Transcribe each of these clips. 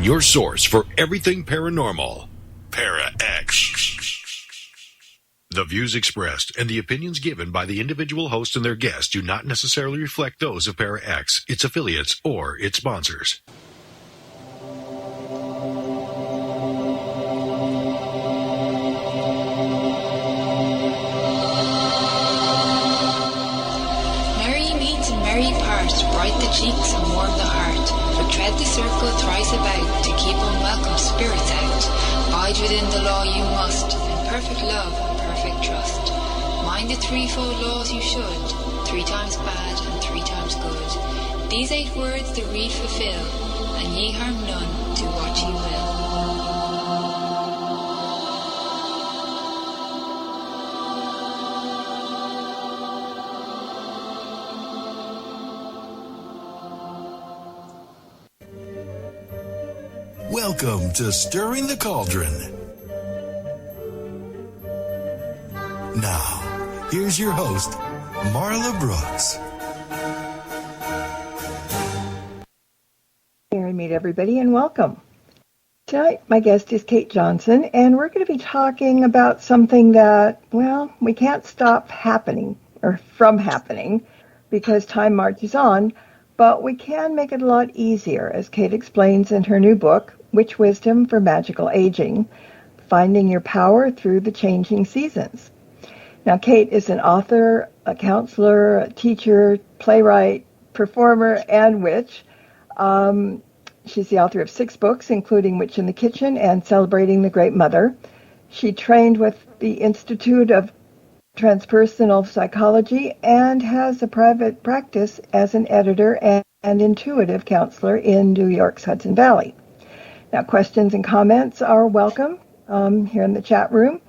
your source for everything paranormal. Para-X. The views expressed and the opinions given by the individual host and their guests do not necessarily reflect those of Para-X, its affiliates, or its sponsors. Merry meet and merry part, bright the cheeks and warm the heart. But tread the circle thrice about, to keep unwelcome spirits out. Bide within the law you must, in perfect love and perfect trust. Mind the threefold laws you should, 3 times bad and 3 times good. These 8 words the read fulfill, and ye harm none, do what ye will. Welcome to Stirring the Cauldron. Now, here's your host, Marla Brooks. Merry meet everybody and welcome. Tonight, my guest is Cait Johnson, and we're going to be talking about something that, well, we can't stop happening, or from happening, because time marches on, but we can make it a lot easier, as Cait explains in her new book, Witch Wisdom for Magical Aging, Finding Your Power Through the Changing Seasons. Now, Cait is an author, a counselor, a teacher, playwright, performer, and witch. She's the author of 6 books, including Witch in the Kitchen and Celebrating the Great Mother. She trained with the Institute of Transpersonal Psychology and has a private practice as an editor and intuitive counselor in New York's Hudson Valley. Now, questions and comments are welcome here in the chat room.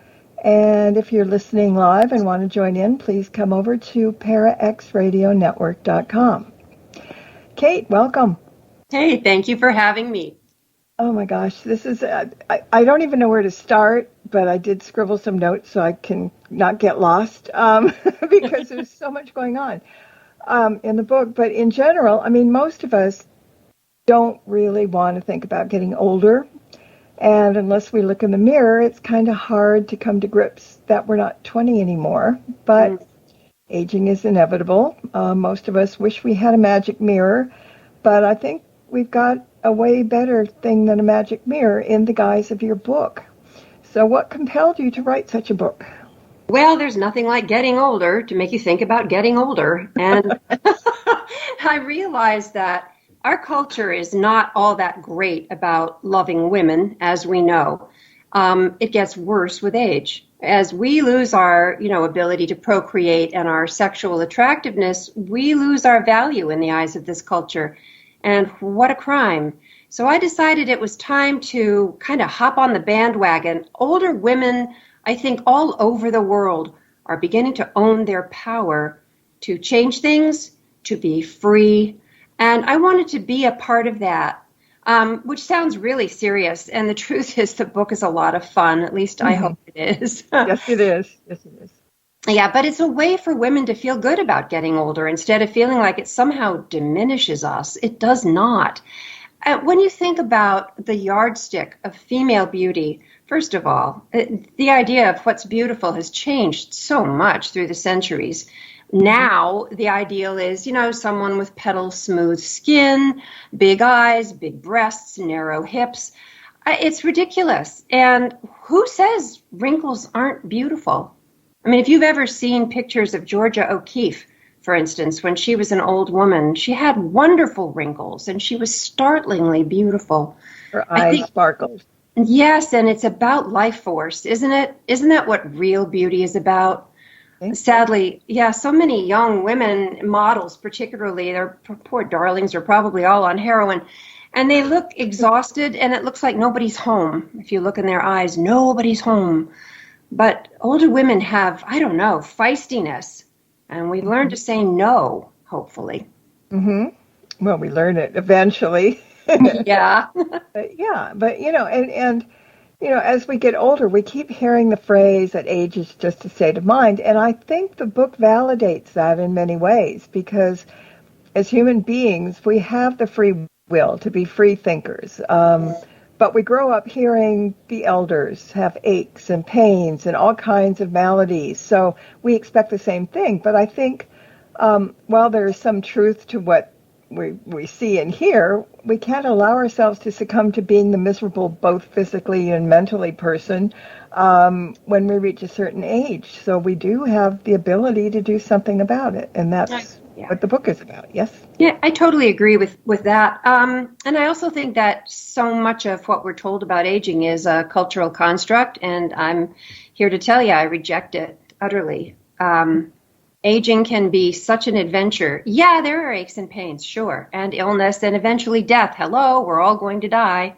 And if you're listening live and want to join in, please come over to paraxradionetwork.com. Cait, welcome. Hey, thank you for having me. Oh my gosh, this is, I don't even know where to start, but I did scribble some notes so I can not get lost because there's so much going on in the book. But in general, I mean, most of us don't really want to think about getting older. And unless we look in the mirror, it's kind of hard to come to grips that we're not 20 anymore. But aging is inevitable. Most of us wish we had a magic mirror, but I think we've got a way better thing than a magic mirror in the guise of your book. So what compelled you to write such a book? Well, there's nothing like getting older to make you think about getting older. And I realized that our culture is not all that great about loving women, as we know. It gets worse with age. As we lose our, ability to procreate and our sexual attractiveness, we lose our value in the eyes of this culture. And what a crime. So I decided it was time to kind of hop on the bandwagon. Older women, I think all over the world, are beginning to own their power to change things, to be free. And I wanted to be a part of that, which sounds really serious. And the truth is the book is a lot of fun. At least I hope it is. Yes, it is. Yes, it is. Yeah, but it's a way for women to feel good about getting older instead of feeling like it somehow diminishes us. It does not. When you think about the yardstick of female beauty, first of all, the idea of what's beautiful has changed so much through the centuries. Now, the ideal is, someone with petal smooth skin, big eyes, big breasts, narrow hips. It's ridiculous. And who says wrinkles aren't beautiful? I mean, if you've ever seen pictures of Georgia O'Keeffe, for instance, when she was an old woman, she had wonderful wrinkles and she was startlingly beautiful. Her eyes sparkled. Yes, and it's about life force, isn't it? Isn't that what real beauty is about? Sadly, so many young women, models particularly, their poor darlings are probably all on heroin, and they look exhausted, and it looks like nobody's home. If you look in their eyes, nobody's home. But older women have, feistiness, and we learn to say no, hopefully. Mm-hmm. Well, we learn it eventually. Yeah. But, as we get older, we keep hearing the phrase that age is just a state of mind. And I think the book validates that in many ways, because as human beings, we have the free will, to be free thinkers. But we grow up hearing the elders have aches and pains and all kinds of maladies. So we expect the same thing. But I think while there's some truth to what we see and hear, we can't allow ourselves to succumb to being the miserable, both physically and mentally person when we reach a certain age. So we do have the ability to do something about it. And that's what the book is about. Yes? Yeah, I totally agree with that. And I also think that so much of what we're told about aging is a cultural construct. And I'm here to tell you, I reject it utterly. Aging can be such an adventure. Yeah, there are aches and pains, sure, and illness and eventually death. Hello, we're all going to die.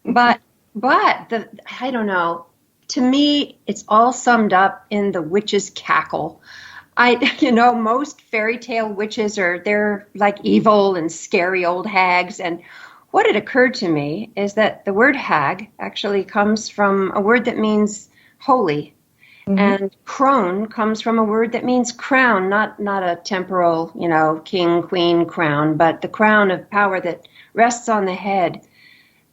But I don't know. To me, it's all summed up in the witch's cackle. Most fairy tale witches they're like evil and scary old hags. And what had occurred to me is that the word hag actually comes from a word that means holy. And crone comes from a word that means crown, not a temporal, king, queen crown, but the crown of power that rests on the head.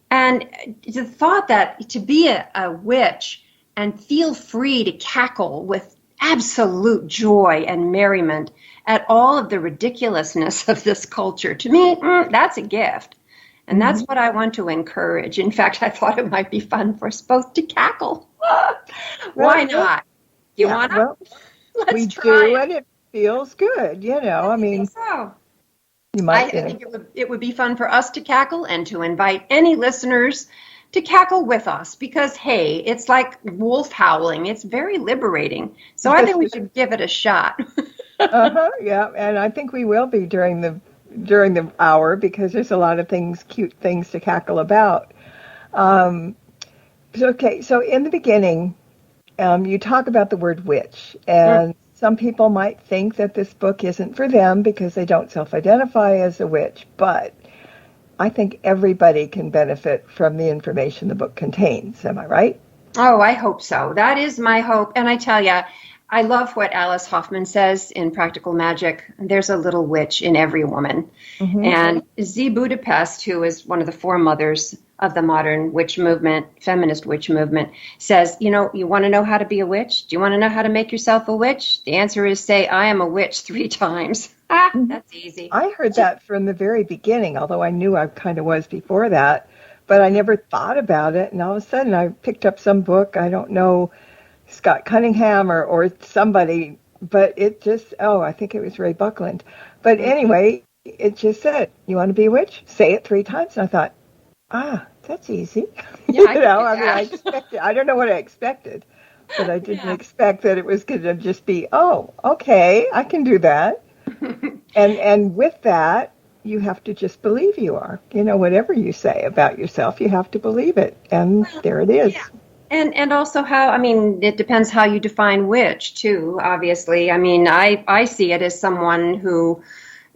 And the thought that to be a witch and feel free to cackle with absolute joy and merriment at all of the ridiculousness of this culture, to me, that's a gift. And that's what I want to encourage. In fact, I thought it might be fun for us both to cackle. Why not? You want to? Well, we do, and it feels good, I mean, so. You might. I think it would be fun for us to cackle and to invite any listeners to cackle with us because, hey, it's like wolf howling. It's very liberating. So I think we should give it a shot. Yeah, and I think we will be during the hour because there's a lot of cute things to cackle about. Okay, so in the beginning, you talk about the word witch, and some people might think that this book isn't for them because they don't self-identify as a witch, but I think everybody can benefit from the information the book contains. Am I right? Oh, I hope so. That is my hope. And I tell you, I love what Alice Hoffman says in Practical Magic. There's a little witch in every woman. And Z. Budapest, who is one of the foremothers of the modern witch movement, feminist witch movement, says, you want to know how to be a witch? Do you want to know how to make yourself a witch? The answer is say, I am a witch 3 times. That's easy. I heard that from the very beginning, although I knew I kind of was before that, but I never thought about it. And all of a sudden I picked up some book, I don't know, Scott Cunningham or somebody, but it just, I think it was Ray Buckland. But anyway, it just said, you want to be a witch? Say it 3 times. And I thought, that's easy. Yeah, I expected, I don't know what I expected, but I didn't expect that it was going to just be, okay, I can do that. and with that, you have to just believe you are. Whatever you say about yourself, you have to believe it. And there it is. Yeah. And also it depends how you define witch, too, obviously. I see it as someone who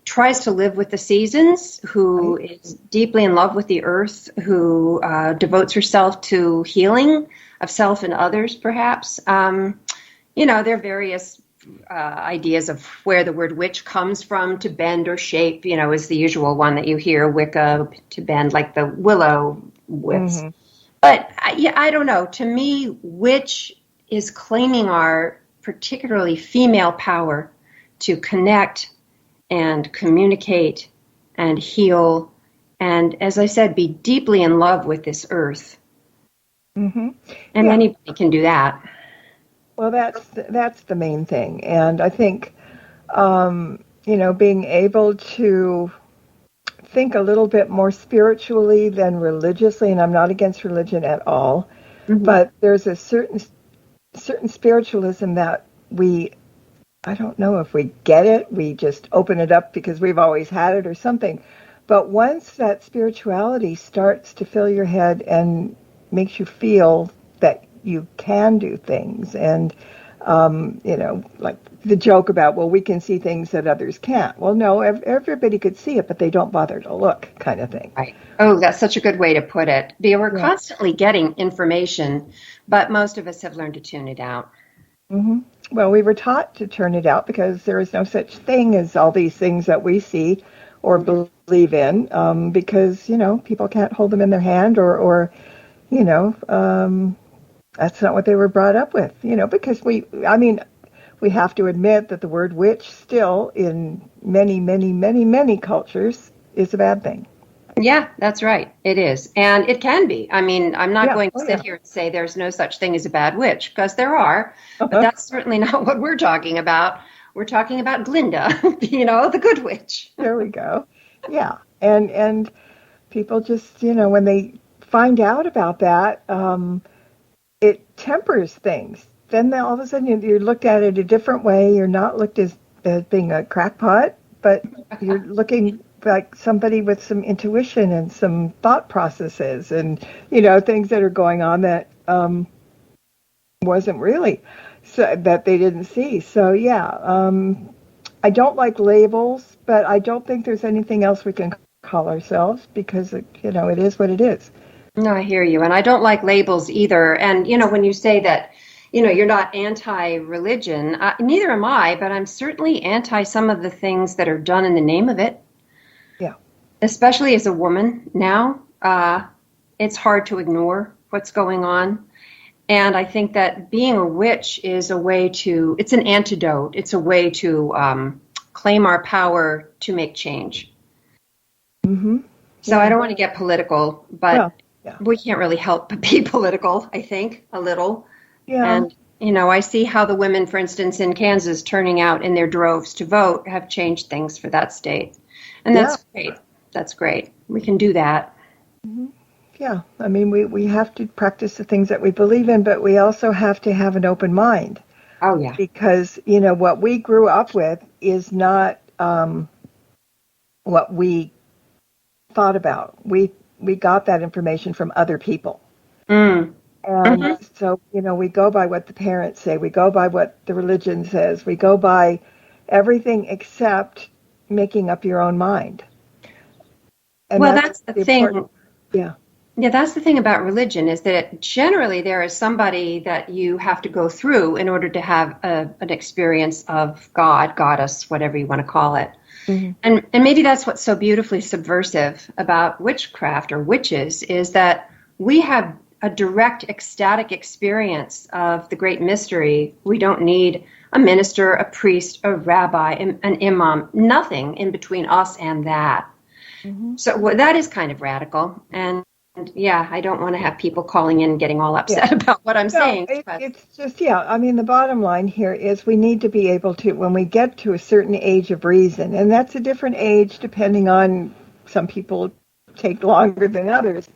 tries to live with the seasons, who is deeply in love with the earth, who devotes herself to healing of self and others, perhaps. There are various ideas of where the word witch comes from. To bend or shape, is the usual one that you hear, Wicca, to bend, like the willow whips. But I don't know. To me, witch is claiming our particularly female power to connect and communicate and heal and, as I said, be deeply in love with this earth. And anybody can do that. Well, that's the main thing. And I think, being able to think a little bit more spiritually than religiously, and I'm not against religion at all, but there's a certain spiritualism that I don't know if we get it, we just open it up because we've always had it or something. But once that spirituality starts to fill your head and makes you feel that you can do things, and like the joke about, well, we can see things that others can't. Well, no, everybody could see it, but they don't bother to look, kind of thing. Right. Oh, that's such a good way to put it. We're constantly getting information, but most of us have learned to tune it out. Well, we were taught to turn it out because there is no such thing as all these things that we see. or believe in, because, people can't hold them in their hand, or that's not what they were brought up with, because we have to admit that the word witch still in many, many, many, many cultures is a bad thing. Yeah, that's right. It is. And it can be. I mean, I'm not Yeah. going to Oh, sit yeah. here and say there's no such thing as a bad witch, because there are, but Uh-huh. that's certainly not what we're talking about. We're talking about Glinda, the good witch. There we go. Yeah. And people just, when they find out about that, it tempers things. Then all of a sudden you're looked at it a different way. You're not looked as being a crackpot, but you're looking like somebody with some intuition and some thought processes and, things that are going on that wasn't really, so that they didn't see. So, yeah, I don't like labels, but I don't think there's anything else we can call ourselves because, it is what it is. No, I hear you. And I don't like labels either. And, when you say that, you're not anti-religion, neither am I, but I'm certainly anti some of the things that are done in the name of it. Yeah. Especially as a woman now, it's hard to ignore what's going on. And I think that being a witch is it's an antidote. It's a way to claim our power to make change. Mm-hmm. So I don't want to get political, but Well, yeah. we can't really help but be political, I think, a little. Yeah. And, I see how the women, for instance, in Kansas turning out in their droves to vote have changed things for that state. And that's great. That's great. We can do that. Mm-hmm. Yeah. I mean, we have to practice the things that we believe in, but we also have to have an open mind. Oh, yeah. Because, what we grew up with is not what we thought about. We got that information from other people. Mm. And Mm-hmm. so, we go by what the parents say. We go by what the religion says. We go by everything except making up your own mind. And Well, that's the thing. Yeah. Yeah, that's the thing about religion is that generally there is somebody that you have to go through in order to have an experience of God, goddess, whatever you want to call it. Mm-hmm. And maybe that's what's so beautifully subversive about witchcraft or witches is that we have a direct ecstatic experience of the great mystery. We don't need a minister, a priest, a rabbi, an imam, nothing in between us and that. Mm-hmm. So that is kind of radical. And yeah, I don't want to have people calling in and getting all upset about what I'm saying. It's just, the bottom line here is we need to be able to, when we get to a certain age of reason, and that's a different age depending on, some people take longer than others,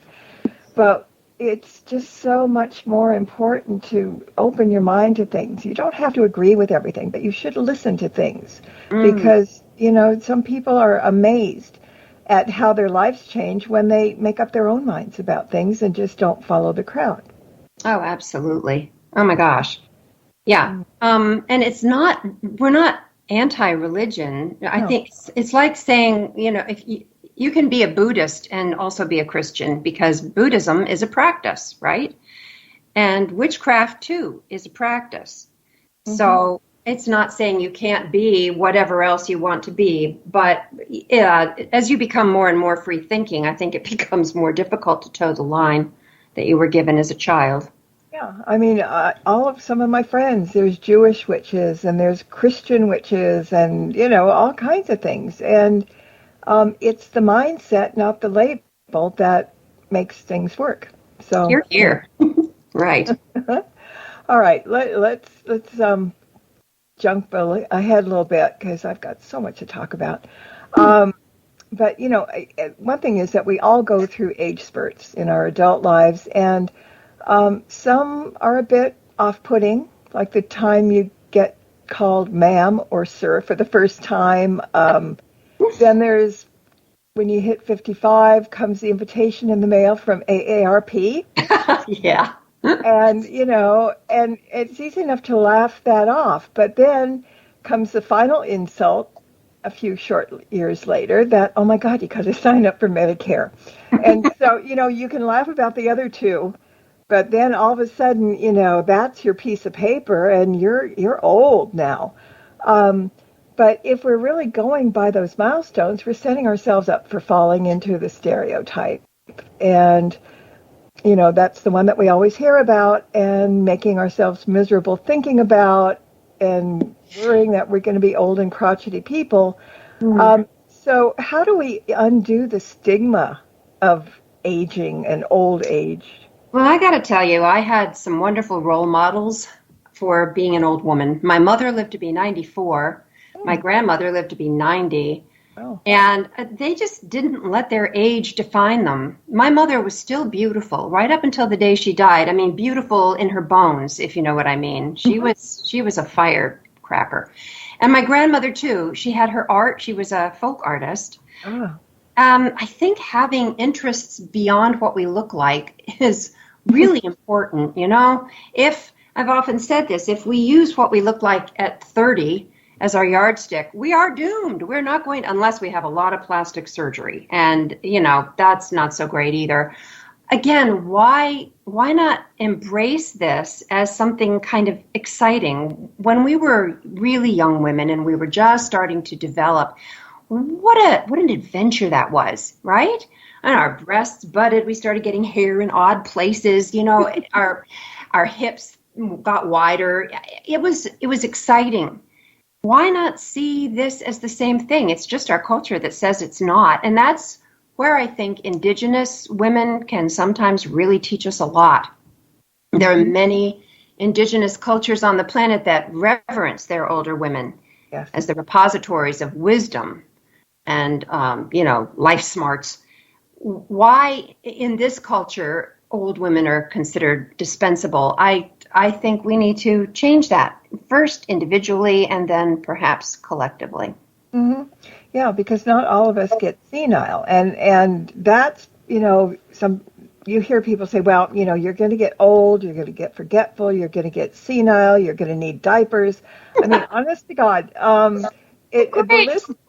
but it's just so much more important to open your mind to things. You don't have to agree with everything, but you should listen to things because, some people are amazed at how their lives change when they make up their own minds about things and just don't follow the crowd. Oh, absolutely. Oh my gosh. Yeah. And we're not anti-religion. No. I think it's like saying, if you can be a Buddhist and also be a Christian because Buddhism is a practice, right? And witchcraft too is a practice. Mm-hmm. So it's not saying you can't be whatever else you want to be, but as you become more and more free thinking, I think it becomes more difficult to toe the line that you were given as a child. Yeah, some of my friends, there's Jewish witches and there's Christian witches and, all kinds of things. And it's the mindset, not the label, that makes things work. So Here. Right. All right, let's jump ahead a little bit because I've got so much to talk about. But, one thing is that we all go through age spurts in our adult lives, and some are a bit off-putting, like the time you get called ma'am or sir for the first time. Then there's when you hit 55, comes the invitation in the mail from AARP. Yeah. And, and it's easy enough to laugh that off. But then comes the final insult a few short years later that, oh, my God, you got to sign up for Medicare. And so, you can laugh about the other two. But then all of a sudden, that's your piece of paper and you're old now. But if we're really going by those milestones, we're setting ourselves up for falling into the stereotype. And, that's the one that we always hear about, and making ourselves miserable thinking about, and worrying that we're going to be old and crotchety people. So how do we undo the stigma of aging and old age? Well, I got to tell you, I had some wonderful role models for being an old woman. My mother lived to be 94. My grandmother lived to be 90. Oh. And they just didn't let their age define them. My mother was still beautiful right up until the day she died. I mean, beautiful in her bones, if you know what I mean. She was a firecracker. And my grandmother, too, she had her art. She was a folk artist. Oh. I think having interests beyond what we look like is really important. If I've often said this, if we use what we look like at 30 as our yardstick, we are doomed. We're not going, unless we have a lot of plastic surgery. And, that's not so great either. Again, why not embrace this as something kind of exciting? When we were really young women and we were just starting to develop, what an adventure that was, right? And our breasts budded. We started getting hair in odd places. Our hips got wider. It was exciting. Why not see this as the same thing? It's just our culture that says it's not. And that's where I think Indigenous women can sometimes really teach us a lot. There are many Indigenous cultures on the planet that reverence their older women as the repositories of wisdom and, life smarts. Why in this culture old women are considered dispensable? I think we need to change that, first individually and then perhaps collectively. Mm-hmm. Yeah, because not all of us get senile. And that's, you hear people say, well, you're going to get old, you're going to get forgetful, you're going to get senile, you're going to need diapers. I mean, honest to God,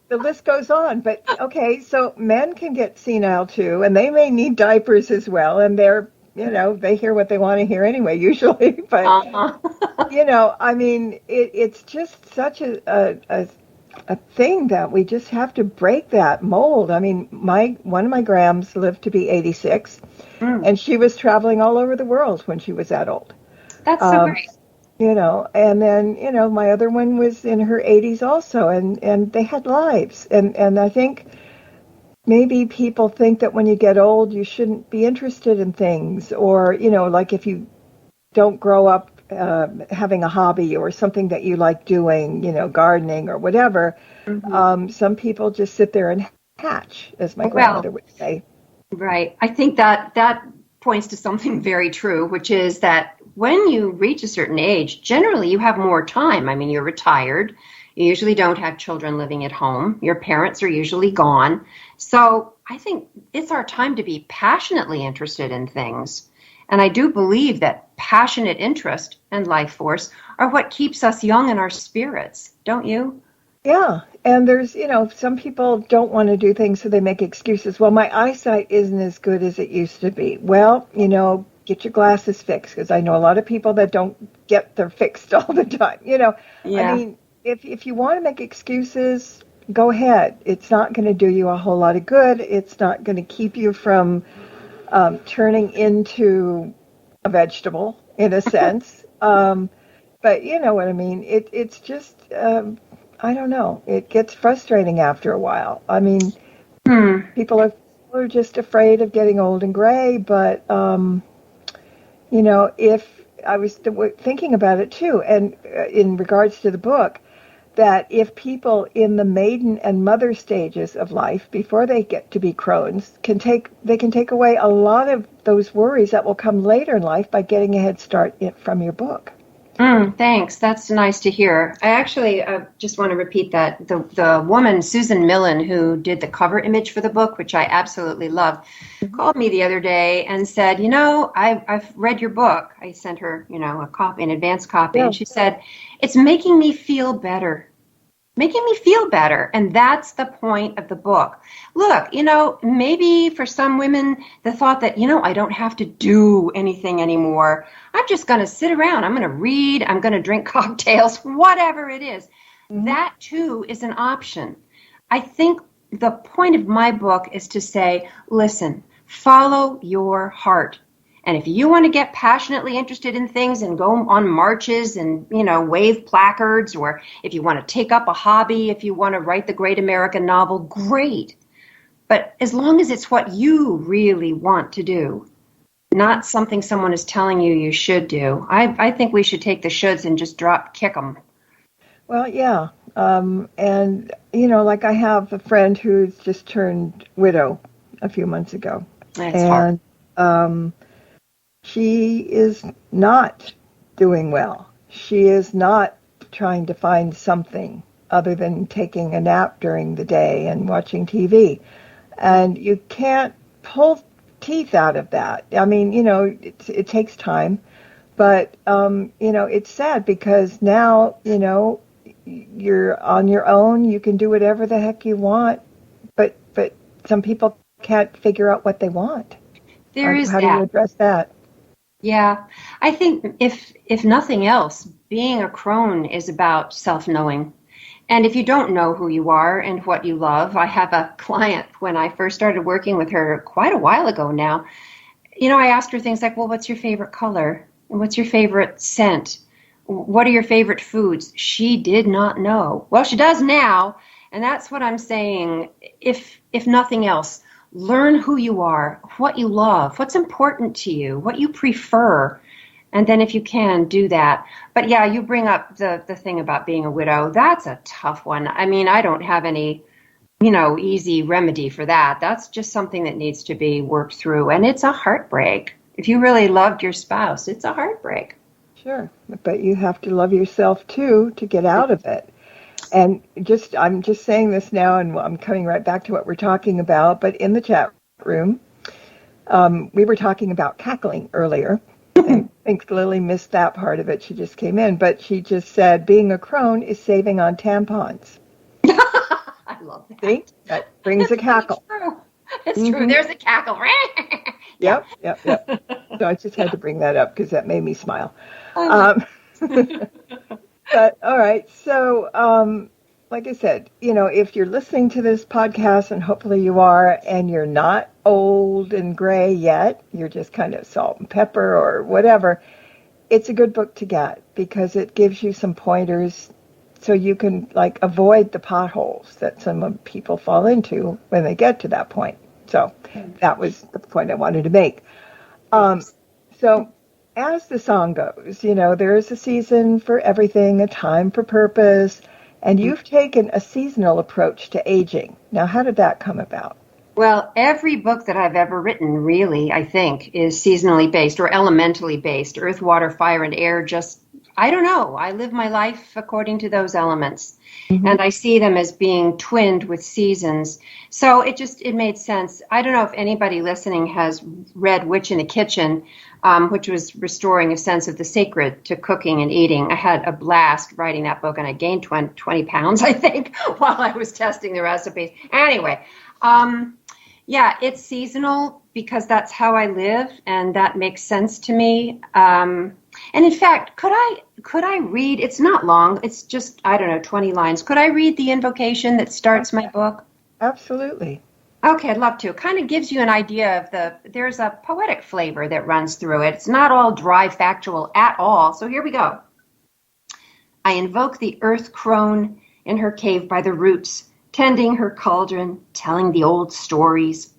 the list goes on. But, okay, so men can get senile too, and they may need diapers as well, and they're, they hear what they want to hear anyway, usually. But, I mean, it's just such a thing that we just have to break that mold. I mean, one of my grams lived to be 86, and she was traveling all over the world when she was that old. That's so great. And then, my other one was in her 80s also, and they had lives. And I think maybe people think that when you get old, you shouldn't be interested in things, or, like if you don't grow up having a hobby or something that you like doing, gardening or whatever. Some people just sit there and hatch, as my grandmother would say. Right. I think that points to something very true, which is that when you reach a certain age, generally you have more time. I mean, you're retired. You usually don't have children living at home. Your parents are usually gone. So I think it's our time to be passionately interested in things. And I do believe that passionate interest and life force are what keeps us young in our spirits, don't you? Yeah. And there's, some people don't want to do things, so they make excuses. Well, my eyesight isn't as good as it used to be. Well, get your glasses fixed, because I know a lot of people that don't get them fixed all the time. Yeah. I mean, if you want to make excuses, go ahead. It's not going to do you a whole lot of good. It's not going to keep you from turning into a vegetable, in a sense. But you know what I mean? It's just, I don't know. It gets frustrating after a while. I mean, people are just afraid of getting old and gray. But, if I was thinking about it too, and in regards to the book, that if people in the maiden and mother stages of life, before they get to be crones, can take away a lot of those worries that will come later in life by getting a head start from your book. Thanks. That's nice to hear. I actually just want to repeat that. The woman, Susan Millen, who did the cover image for the book, which I absolutely love, called me the other day and said, I've read your book. I sent her, a copy, an advance copy. Yeah. And she said, it's making me feel better. And that's the point of the book. Look, maybe for some women, the thought that, I don't have to do anything anymore. I'm just going to sit around. I'm going to read. I'm going to drink cocktails, whatever it is. that too is an option. I think the point of my book is to say, listen, follow your heart. And if you want to get passionately interested in things and go on marches and, wave placards, or if you want to take up a hobby, if you want to write the great American novel, great. But as long as it's what you really want to do, not something someone is telling you should do, I think we should take the shoulds and just kick them. Well, yeah. And, like I have a friend who's just turned widow a few months ago. It's hard. She is not doing well. She is not trying to find something other than taking a nap during the day and watching TV. And you can't pull teeth out of that. I mean, it takes time. But, it's sad because now, you're on your own. You can do whatever the heck you want. But some people can't figure out what they want. How do you address that? Yeah, I think if nothing else, being a crone is about self-knowing. And if you don't know who you are and what you love, I have a client when I first started working with her quite a while ago now. I asked her things like, well, what's your favorite color? And what's your favorite scent? What are your favorite foods? She did not know. Well, she does now. And that's what I'm saying. If nothing else, learn who you are, what you love, what's important to you, what you prefer. And then if you can, do that. But yeah, you bring up the thing about being a widow. That's a tough one. I mean, I don't have any, easy remedy for that. That's just something that needs to be worked through. And it's a heartbreak. If you really loved your spouse, it's a heartbreak. Sure. But you have to love yourself too to get out of it. And I'm just saying this now, and I'm coming right back to what we're talking about. But in the chat room, we were talking about cackling earlier. And I think Lily missed that part of it. She just came in. But she just said being a crone is saving on tampons. I love that. See? That brings a cackle. True. It's true. There's a cackle. Yep. So I just had to bring that up because that made me smile. But all right, so like I said, if you're listening to this podcast, and hopefully you are, and you're not old and gray yet, you're just kind of salt and pepper or whatever, it's a good book to get because it gives you some pointers so you can avoid the potholes that some people fall into when they get to that point. So that was the point I wanted to make. So as the song goes, there is a season for everything, a time for purpose, and you've taken a seasonal approach to aging. Now, how did that come about? Well, every book that I've ever written, really, I think, is seasonally based or elementally based. Earth, water, fire, and air, I don't know. I live my life according to those elements. Mm-hmm. And I see them as being twinned with seasons. So it made sense. I don't know if anybody listening has read Witch in the Kitchen, which was restoring a sense of the sacred to cooking and eating. I had a blast writing that book, and I gained 20 pounds, I think, while I was testing the recipes. Anyway, yeah, it's seasonal because that's how I live, and that makes sense to me. And in fact, could I read? It's not long. It's just, 20 lines. Could I read the invocation that starts my book? Absolutely. Okay, I'd love to. It kind of gives you an idea of there's a poetic flavor that runs through it. It's not all dry factual at all. So here we go. I invoke the earth crone in her cave by the roots, tending her cauldron, telling the old stories.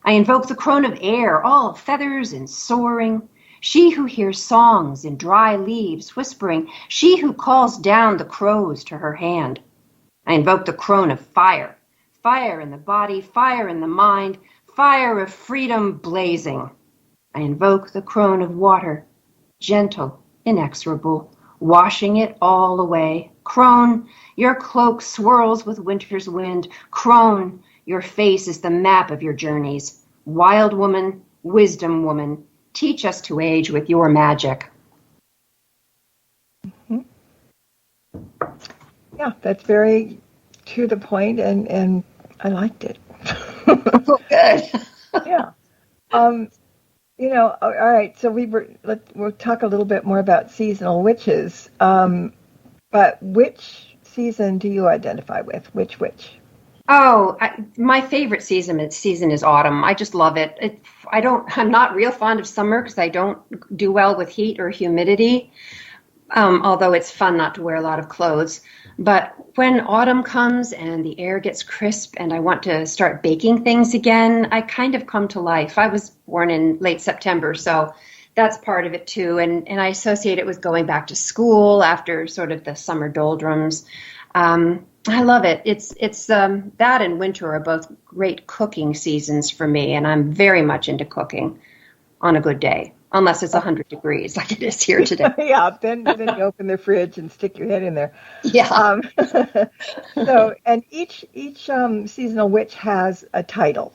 I invoke the crone of air, all feathers and soaring, she who hears songs in dry leaves whispering, she who calls down the crows to her hand. I invoke the crone of fire, fire in the body, fire in the mind, fire of freedom blazing. I invoke the crone of water, gentle, inexorable, washing it all away. Crone, your cloak swirls with winter's wind. Crone, your face is the map of your journeys. Wild woman, wisdom woman, teach us to age with your magic. Mm-hmm. Yeah, that's very to the point, and I liked it. Oh, good. Yeah. All right, so we'll talk a little bit more about seasonal witches. But which season do you identify with? Which witch? Oh, my favorite season is autumn. I just love it. I'm not real fond of summer because I don't do well with heat or humidity. Although it's fun not to wear a lot of clothes. But when autumn comes and the air gets crisp and I want to start baking things again, I kind of come to life. I was born in late September, so that's part of it too. And I associate it with going back to school after sort of the summer doldrums. I love it. It's that and winter are both great cooking seasons for me, and I'm very much into cooking on a good day. Unless it's 100 degrees like it is here today. Yeah, then you open the fridge and stick your head in there. Yeah. So, and each seasonal witch has a title.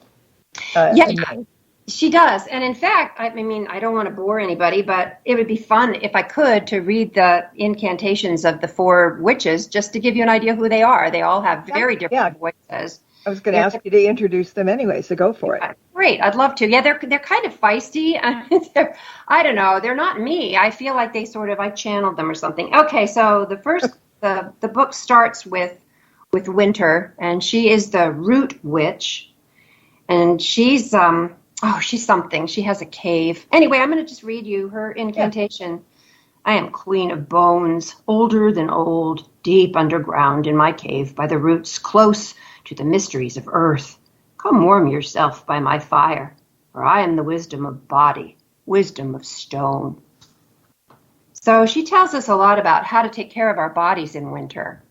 Yeah, a name. she does. And in fact, I mean, I don't want to bore anybody, but it would be fun if I could to read the incantations of the 4 witches just to give you an idea who they are. They all have very different voices. I was going to ask you to introduce them anyway, so go for it. Great, I'd love to. Yeah, they're kind of feisty. I don't know, they're not me. I feel like I channeled them or something. Okay, so the first, the book starts with Winter, and she is the root witch, and she's something. She has a cave. Anyway, I'm going to just read you her incantation. Yeah. I am queen of bones, older than old, deep underground in my cave by the roots, close to the mysteries of earth. Come warm yourself by my fire, for I am the wisdom of body, wisdom of stone. So she tells us a lot about how to take care of our bodies in winter.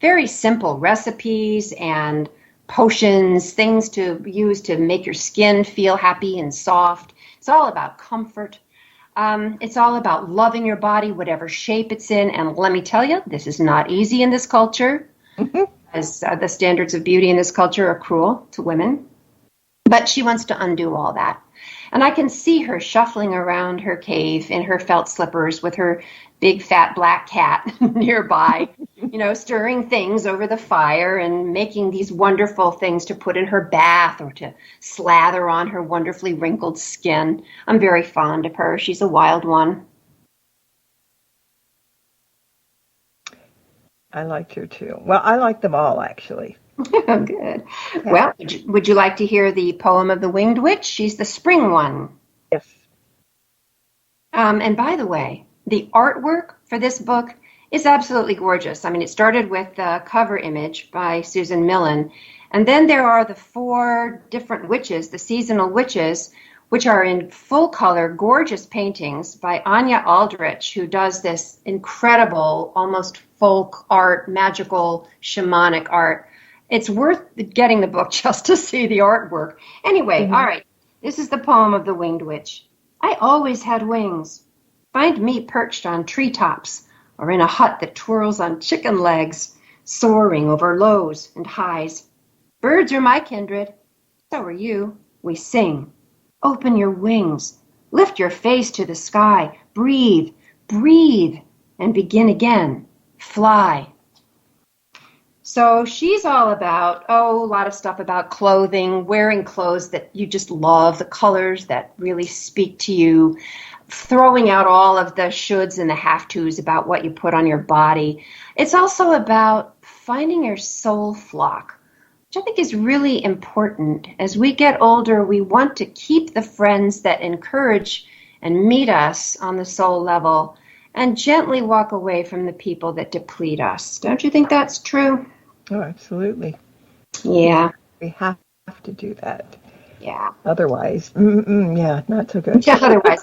Very simple recipes and potions, things to use to make your skin feel happy and soft. It's all about comfort. It's all about loving your body, whatever shape it's in. And let me tell you, this is not easy in this culture. As the standards of beauty in this culture are cruel to women. But she wants to undo all that. And I can see her shuffling around her cave in her felt slippers with her big fat black cat nearby, stirring things over the fire and making these wonderful things to put in her bath or to slather on her wonderfully wrinkled skin. I'm very fond of her. She's a wild one. I liked her too. Well, I like them all, actually. Oh, good. Okay. Well, would you like to hear the poem of the Winged Witch? She's the spring one. Yes. And by the way, the artwork for this book is absolutely gorgeous. I mean, it started with the cover image by Susan Millen, and then there are the 4 different witches, the seasonal witches, which are in full color, gorgeous paintings by Anya Aldrich, who does this incredible, almost folk art, magical, shamanic art. It's worth getting the book just to see the artwork. Anyway, All right, this is the poem of the Winged Witch. I always had wings. Find me perched on treetops or in a hut that twirls on chicken legs, soaring over lows and highs. Birds are my kindred. So are you. We sing. Open your wings. Lift your face to the sky. Breathe, breathe, and begin again. Fly. So she's all about, a lot of stuff about clothing, wearing clothes that you just love, the colors that really speak to you, throwing out all of the shoulds and the have-tos about what you put on your body. It's also about finding your soul flock, which I think is really important. As we get older, we want to keep the friends that encourage and meet us on the soul level and gently walk away from the people that deplete us. Don't you think that's true? Oh, absolutely. Yeah. We have to do that. Yeah. Otherwise, not so good. Yeah, otherwise,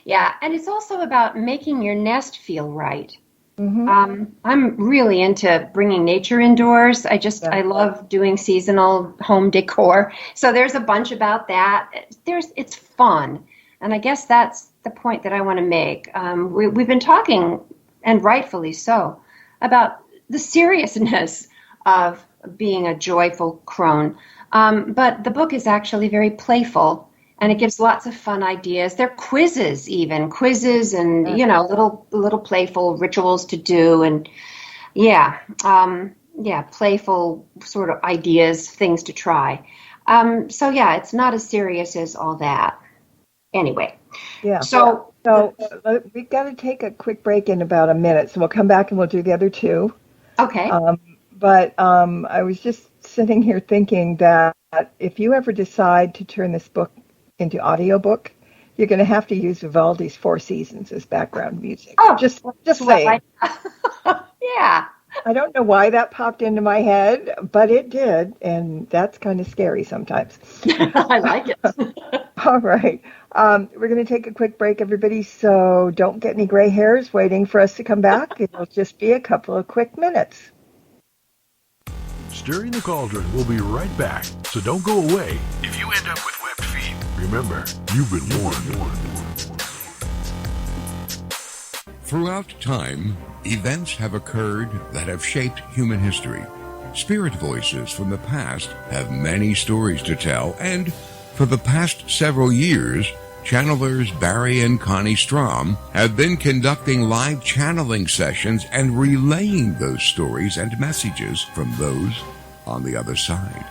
yeah. And it's also about making your nest feel right. I'm really into bringing nature indoors. I love doing seasonal home decor. So there's a bunch about that. It's fun. And I guess that's the point that I want to make. We've been talking, and rightfully so, about the seriousness of being a joyful crone. But the book is actually very playful, and it gives lots of fun ideas. There are quizzes and, little playful rituals to do. And playful sort of ideas, things to try. It's not as serious as all that. Anyway. Yeah. So So we've got to take a quick break in about a minute, so we'll come back and we'll do the other two. Okay. But I was just sitting here thinking that if you ever decide to turn this book into audiobook, you're going to have to use Vivaldi's Four Seasons as background music. Oh, just saying. Yeah. I don't know why that popped into my head, but it did, and that's kind of scary sometimes. I like it. All right. We're going to take a quick break, everybody, so don't get any gray hairs waiting for us to come back. It'll just be a couple of quick minutes. Stirring the Cauldron will be right back, so don't go away. If you end up with webbed feet, remember, you've been warned. Throughout time, events have occurred that have shaped human history. Spirit voices from the past have many stories to tell, and for the past several years, channelers Barry and Connie Strom have been conducting live channeling sessions and relaying those stories and messages from those on the other side.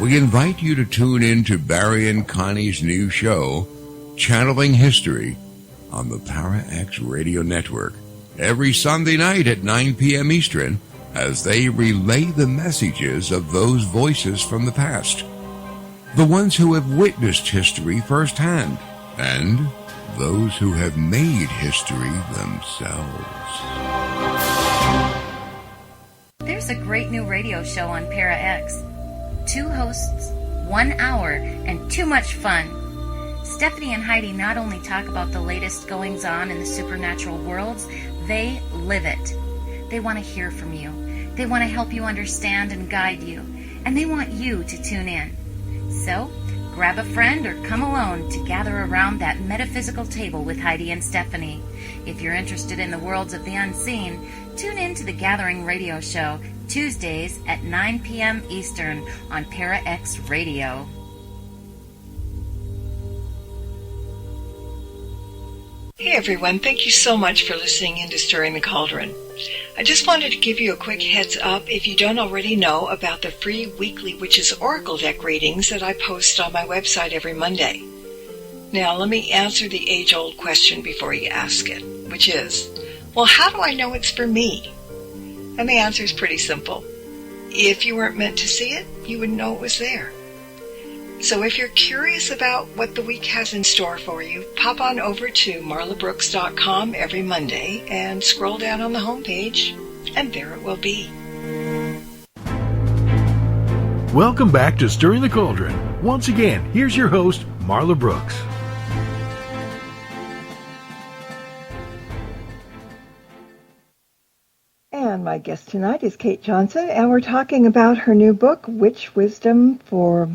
We invite you to tune in to Barry and Connie's new show, Channeling History, on the Para X Radio Network every Sunday night at 9 p.m. Eastern as they relay the messages of those voices from the past, the ones who have witnessed history firsthand, and those who have made history themselves. There's a great new radio show on Para X. 2 hosts, 1 hour, and too much fun. Stephanie and Heidi not only talk about the latest goings-on in the supernatural worlds, they live it. They want to hear from you. They want to help you understand and guide you. And they want you to tune in. So, grab a friend or come alone to gather around that metaphysical table with Heidi and Stephanie. If you're interested in the worlds of the unseen, tune in to the Gathering Radio Show, Tuesdays at 9 p.m. Eastern on Para X Radio. Hey everyone, thank you so much for listening in to Stirring the Cauldron. I just wanted to give you a quick heads up if you don't already know about the free weekly Witches Oracle deck readings that I post on my website every Monday. Now let me answer the age-old question before you ask it, which is, well, how do I know it's for me? And the answer is pretty simple. If you weren't meant to see it, you wouldn't know it was there. So if you're curious about what the week has in store for you, pop on over to marlabrooks.com every Monday and scroll down on the homepage, and there it will be. Welcome back to Stirring the Cauldron. Once again, here's your host, Marla Brooks. And my guest tonight is Cait Johnson, and we're talking about her new book, Witch Wisdom for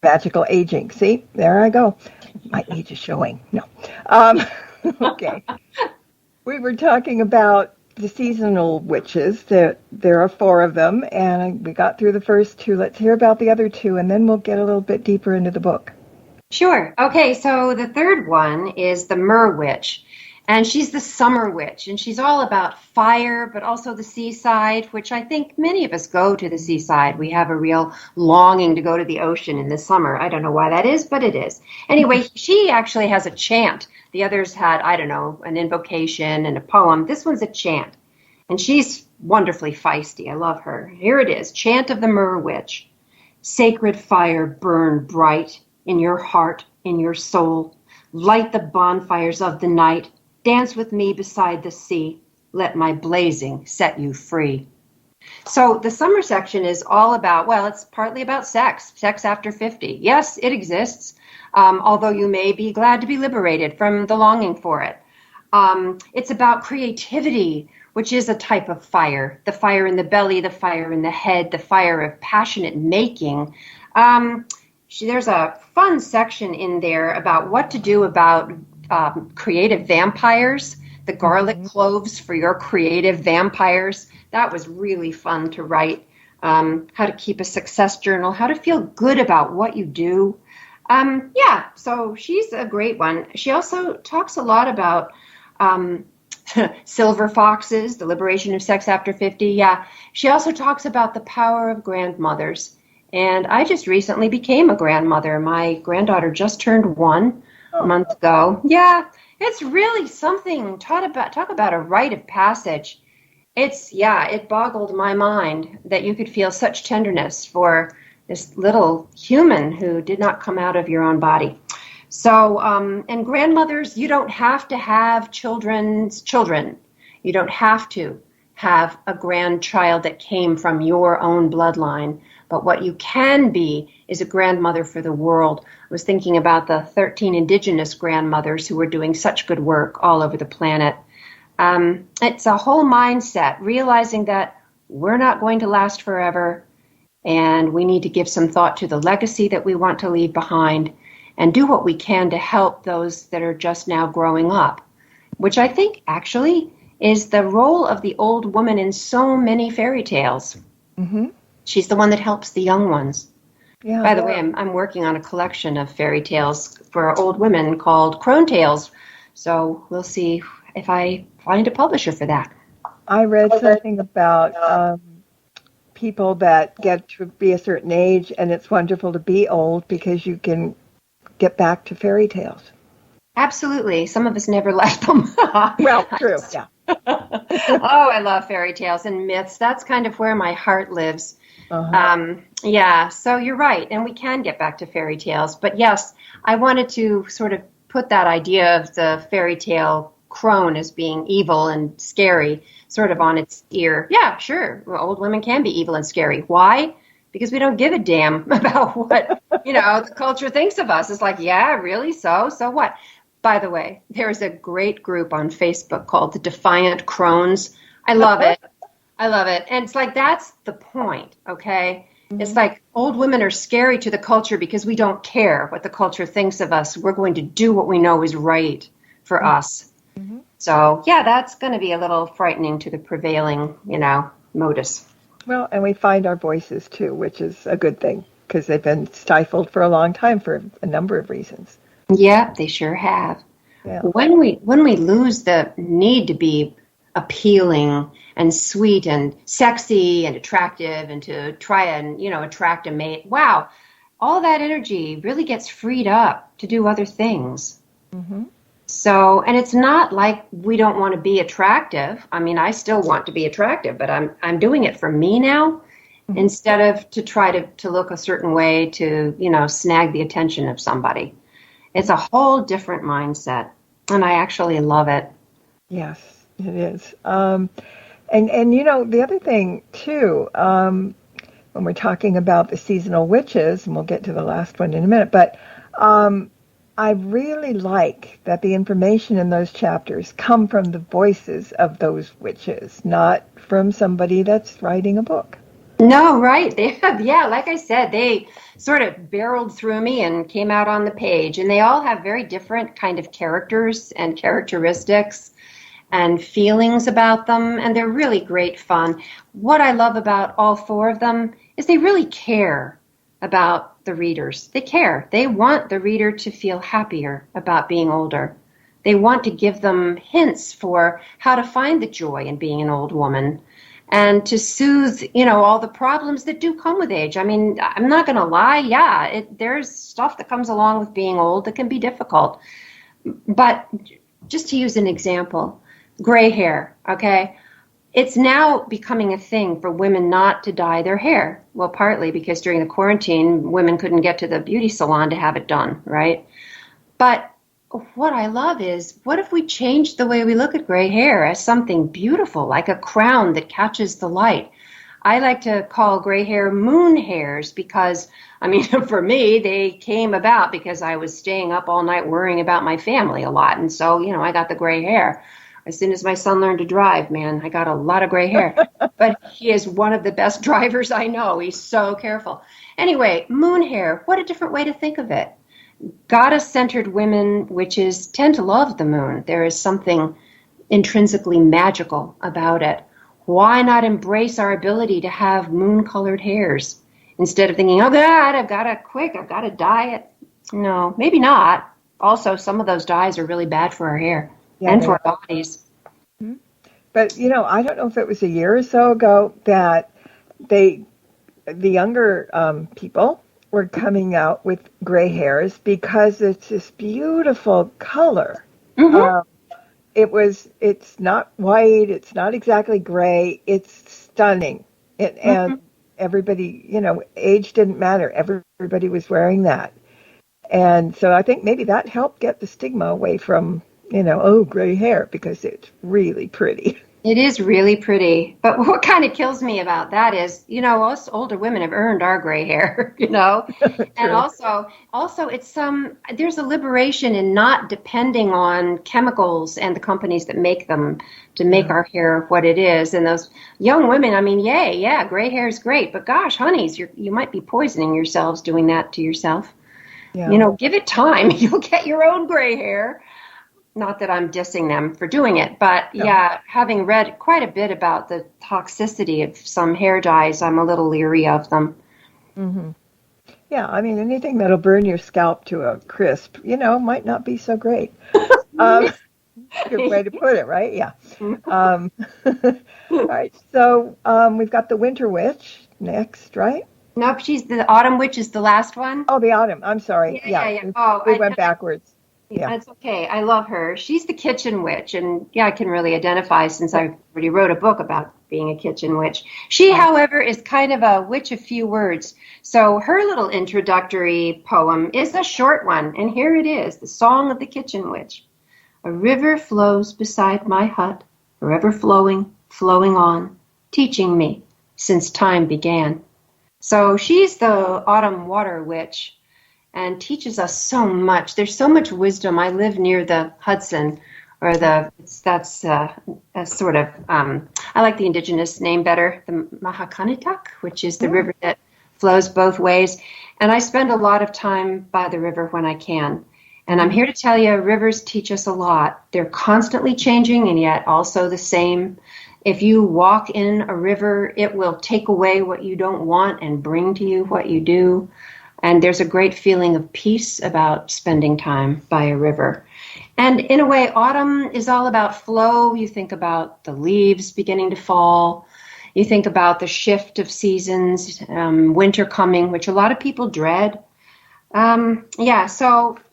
Magical Aging. See, there I go. My age is showing. No. Okay. We were talking about the seasonal witches. There are 4 of them, and we got through the first 2. Let's hear about the other 2, and then we'll get a little bit deeper into the book. Sure. Okay, so the third one is the Merwitch. And she's the Summer Witch, and she's all about fire, but also the seaside, which I think many of us go to the seaside. We have a real longing to go to the ocean in the summer. I don't know why that is, but it is. Anyway, she actually has a chant. The others had, I don't know, an invocation and a poem. This one's a chant, and she's wonderfully feisty. I love her. Here it is, Chant of the Merwitch. Sacred fire burn bright in your heart, in your soul. Light the bonfires of the night. Dance with me beside the sea. Let my blazing set you free. So the summer section is all about, well, it's partly about sex after 50. Yes, it exists, although you may be glad to be liberated from the longing for it. It's about creativity, which is a type of fire. The fire in the belly, the fire in the head, the fire of passionate making. There's a fun section in there about what to do about creative vampires, the garlic cloves for your creative vampires. That was really fun to write. How to keep a success journal, how to feel good about what you do. So she's a great one. She also talks a lot about silver foxes, the liberation of sex after 50. Yeah, she also talks about the power of grandmothers. And I just recently became a grandmother. My granddaughter just turned 1 a month ago. Yeah, It's really something. Talk about a rite of passage. It boggled my mind that you could feel such tenderness for this little human who did not come out of your own body. So, and grandmothers, you don't have to have children's children. You don't have to have a grandchild that came from your own bloodline. But what you can be is a grandmother for the world. I was thinking about the 13 indigenous grandmothers who were doing such good work all over the planet. It's a whole mindset, realizing that we're not going to last forever, and we need to give some thought to the legacy that we want to leave behind and do what we can to help those that are just now growing up, which I think actually is the role of the old woman in so many fairy tales. Mm-hmm. She's the one that helps the young ones. Yeah. By the way, I'm working on a collection of fairy tales for old women called Crone Tales. So we'll see if I find a publisher for that. I read something about people that get to be a certain age, and it's wonderful to be old because you can get back to fairy tales. Absolutely. Some of us never left them. Well, true, yeah. Oh, I love fairy tales and myths. That's kind of where my heart lives. Uh-huh. Yeah, so you're right. And we can get back to fairy tales. But yes, I wanted to sort of put that idea of the fairy tale crone as being evil and scary sort of on its ear. Yeah, sure. Well, old women can be evil and scary. Why? Because we don't give a damn about what, the culture thinks of us. It's like, yeah, really? So what? By the way, there's a great group on Facebook called the Defiant Crones. I love it. I love it. And it's like, that's the point, okay? Mm-hmm. It's like old women are scary to the culture because we don't care what the culture thinks of us. We're going to do what we know is right for us. Mm-hmm. So, yeah, that's going to be a little frightening to the prevailing, modus. Well, and we find our voices, too, which is a good thing because they've been stifled for a long time for a number of reasons. Yeah, they sure have. Yeah. When we lose the need to be appealing and sweet and sexy and attractive and to try and, attract a mate, wow, all that energy really gets freed up to do other things. Mm-hmm. So, and it's not like we don't want to be attractive. I mean, I still want to be attractive, but I'm doing it for me now mm-hmm. instead of to try to look a certain way to, snag the attention of somebody. It's a whole different mindset, and I actually love it. Yes, it is. And the other thing, too, when we're talking about the seasonal witches, and we'll get to the last one in a minute, but I really like that the information in those chapters come from the voices of those witches, not from somebody that's writing a book. No, right. They have, like I said, they sort of barreled through me and came out on the page. And they all have very different kind of characters and characteristics and feelings about them. And they're really great fun. What I love about all four of them is they really care about the readers. They care. They want the reader to feel happier about being older. They want to give them hints for how to find the joy in being an old woman. And to soothe, all the problems that do come with age. I mean, I'm not going to lie. There's stuff that comes along with being old that can be difficult. But just to use an example, gray hair, okay? It's now becoming a thing for women not to dye their hair. Well, partly because during the quarantine, women couldn't get to the beauty salon to have it done, right? But what I love is, what if we changed the way we look at gray hair as something beautiful, like a crown that catches the light? I like to call gray hair moon hairs because, for me, they came about because I was staying up all night worrying about my family a lot. And so, I got the gray hair. As soon as my son learned to drive, man, I got a lot of gray hair. But he is one of the best drivers I know. He's so careful. Anyway, moon hair, what a different way to think of it. Goddess-centered women, witches, tend to love the moon. There is something intrinsically magical about it. Why not embrace our ability to have moon-colored hairs instead of thinking, oh, God, I've got to dye it. No, maybe not. Also, some of those dyes are really bad for our hair and for our bodies. But, I don't know if it was a year or so ago that the younger people were coming out with gray hairs because it's this beautiful color. Um, it's not white, it's not exactly gray, it's stunning. And everybody, age didn't matter. Everybody was wearing that. And so I think maybe that helped get the stigma away from, oh, gray hair, because it's really pretty. It is really pretty. But what kind of kills me about that is, us older women have earned our gray hair, And also it's there's a liberation in not depending on chemicals and the companies that make them to make our hair what it is. And those young women, I mean, yay, yeah, gray hair is great, but gosh, honeys, you might be poisoning yourselves doing that to yourself. Yeah. Give it time. You'll get your own gray hair. Not that I'm dissing them for doing it, but yeah, having read quite a bit about the toxicity of some hair dyes, I'm a little leery of them. Mm-hmm. Yeah, I mean, anything that'll burn your scalp to a crisp, might not be so great. Good way to put it, right? Yeah. All right, so we've got the Winter Witch next, right? Nope, the Autumn Witch is the last one. Oh, the Autumn. I'm sorry. Yeah. We went backwards. Yeah, that's okay. I love her. She's the kitchen witch, and I can really identify since I already wrote a book about being a kitchen witch. She, however, is kind of a witch of few words. So her little introductory poem is a short one, and here it is, the Song of the Kitchen Witch. A river flows beside my hut, forever flowing, flowing on, teaching me since time began. So she's the autumn water witch and teaches us so much. There's so much wisdom. I live near the Hudson, or that's a sort of, I like the indigenous name better, the Mahakanitak, which is the river that flows both ways. And I spend a lot of time by the river when I can. And I'm here to tell you, rivers teach us a lot. They're constantly changing and yet also the same. If you walk in a river, it will take away what you don't want and bring to you what you do. And there's a great feeling of peace about spending time by a river. And in a way, autumn is all about flow. You think about the leaves beginning to fall. You think about the shift of seasons, winter coming, which a lot of people dread.